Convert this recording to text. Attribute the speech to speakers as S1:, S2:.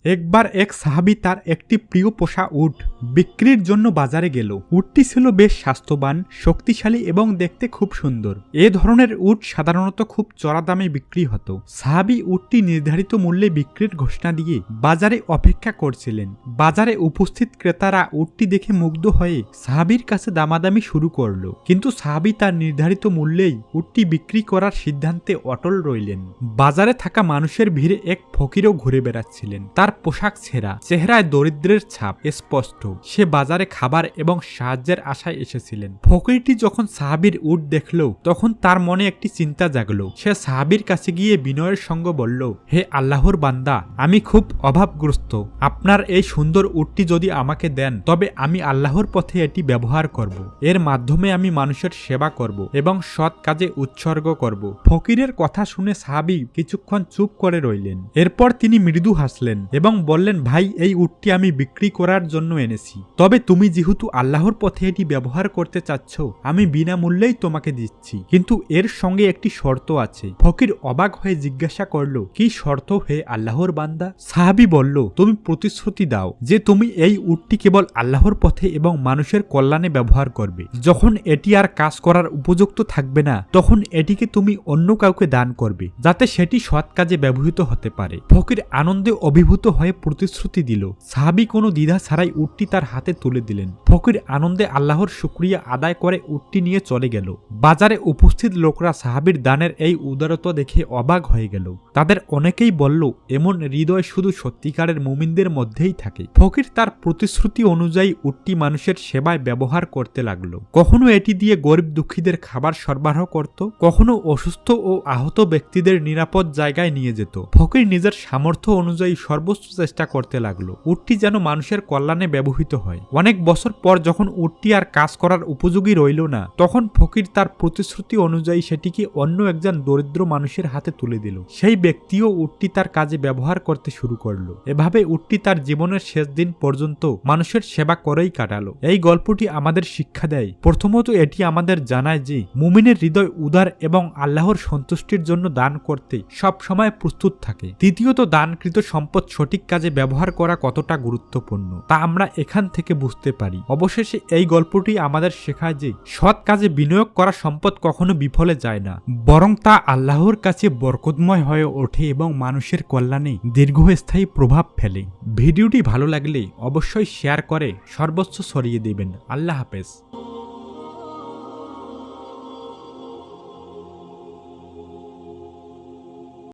S1: একবার এক সাহাবী তার একটি প্রিয় পোষা উট বিক্রির জন্য বাজারে গেল। উটটি ছিল বেশ স্বাস্থ্যবান, শক্তিশালী এবং দেখতে খুব সুন্দর। এ ধরনের উট সাধারণত খুব চড়া দামে বিক্রি হতো। সাহাবী উটটি নির্ধারিত মূল্যে বিক্রির ঘোষণা দিয়ে বাজারে অপেক্ষা করছিলেন। বাজারে উপস্থিত ক্রেতারা উটটি দেখে মুগ্ধ হয়ে সাহাবীর কাছে দামাদামি শুরু করল, কিন্তু সাহাবী তার নির্ধারিত মূল্যেই উটটি বিক্রি করার সিদ্ধান্তে অটল রইলেন। বাজারে থাকা মানুষের ভিড়ে এক ফকিরও ঘুরে বেড়াচ্ছিলেন। তার পোশাক ছেঁড়া, চেহারায় দরিদ্রের ছাপ স্পষ্ট। সে বাজারে খাবার এবং সাহায্যের আশায় এসেছিলেন। ফকিরটি যখন সাহাবীর উট দেখল, তখন তার মনে একটি চিন্তা জাগলো। সে সাহাবীর কাছে গিয়ে বিনয়ের সঙ্গে বলল, হে আল্লাহর বান্দা, আমি খুব অভাবগ্রস্ত। আপনার এই সুন্দর উটটি যদি আমাকে দেন, তবে আমি আল্লাহর পথে এটি ব্যবহার করব। এর মাধ্যমে আমি মানুষের সেবা করব এবং সৎ কাজে উৎসর্গ করব। ফকিরের কথা শুনে সাহাবী কিছুক্ষণ চুপ করে রইলেন। এরপর তিনি মৃদু হাসলেন এবং বললেন, ভাই, এই উটটি আমি বিক্রি করার জন্য এনেছি। তবে তুমি যেহেতু আল্লাহর পথে এটি ব্যবহার করতে চাচ্ছ, আমি বিনামূল্যেই তোমাকে দিচ্ছি, কিন্তু এর সঙ্গে একটি শর্ত আছে। ফকির অবাক হয়ে জিজ্ঞাসা করল, কি শর্ত হে আল্লাহর বান্দা? সাহাবী বলল, তুমি প্রতিশ্রুতি দাও যে তুমি এই উটটি কেবল আল্লাহর পথে এবং মানুষের কল্যাণে ব্যবহার করবে। যখন এটি আর কাজ করার উপযুক্ত থাকবে না, তখন এটিকে তুমি অন্য কাউকে দান করবে, যাতে সেটি সৎ কাজে ব্যবহৃত হতে পারে। ফকির আনন্দে অভিভূত হয়ে প্রতিশ্রুতি দিল। সাহাবী কোনো দ্বিধা ছাড়াই উটটি তার হাতে তুলে দিলেন। ফকির আনন্দে আল্লাহর শুকরিয়া আদায় করে উটটি নিয়ে চলে গেল। বাজারে উপস্থিত লোকরা সাহাবীর দানের এই উদারতা দেখে অবাক হয়ে গেল। তাদের অনেকেই বলল, এমন হৃদয় শুধু সত্যিকারের মুমিনদের মধ্যেই থাকে। ফকির তার প্রতিশ্রুতি অনুযায়ী উটটি মানুষের সেবায় ব্যবহার করতে লাগলো। কখনো এটি দিয়ে গরিব দুঃখীদের খাবার সরবরাহ করত, কখনো অসুস্থ ও আহত ব্যক্তিদের নিরাপদ জায়গায় নিয়ে যেত। ফকির নিজের সামর্থ্য অনুযায়ী সর্বোচ্চ চেষ্টা করতে লাগলো উটটি যেন মানুষের কল্যাণে ব্যবহৃত হয়। অনেক বছর পর যখন উটটি আর কাজ করার উপযোগী রইল না, তখন ফকির তার প্রতিশ্রুতি অনুযায়ী সেটিকে অন্য একজন দরিদ্র মানুষের হাতে তুলে দিল। সেই ব্যক্তিও উটটি তার কাজে ব্যবহার করতে শুরু করলো। এভাবে উটটি তার জীবনের শেষ দিন পর্যন্ত মানুষের সেবা করেই কাটালো। এই গল্পটি আমাদের শিক্ষা দেয়, প্রথমত এটি আমাদের জানায় যে মুমিনের হৃদয় উদার এবং আল্লাহর সন্তুষ্টির জন্য দান করতে সব সময় প্রস্তুত থাকে। দ্বিতীয়ত, দানকৃত সম্পদ সঠিক কাজে ব্যবহার করা কতটা গুরুত্বপূর্ণ তা আমরা এখান থেকে বুঝতে পারি। অবশেষে এই গল্পটি আমাদের শেখায় যে সৎ কাজে বিনিয়োগ করা সম্পদ কখনো বিফলে যায় না, বরং তা আল্লাহর কাছে বরকতময় হয়ে ওঠে এবং মানুষের কল্যাণে দীর্ঘস্থায়ী প্রভাব ফেলে। ভিডিওটি ভালো লাগলে অবশ্যই শেয়ার করে সর্বোচ্চ ছড়িয়ে দেবেন। আল্লাহ হাফেজ।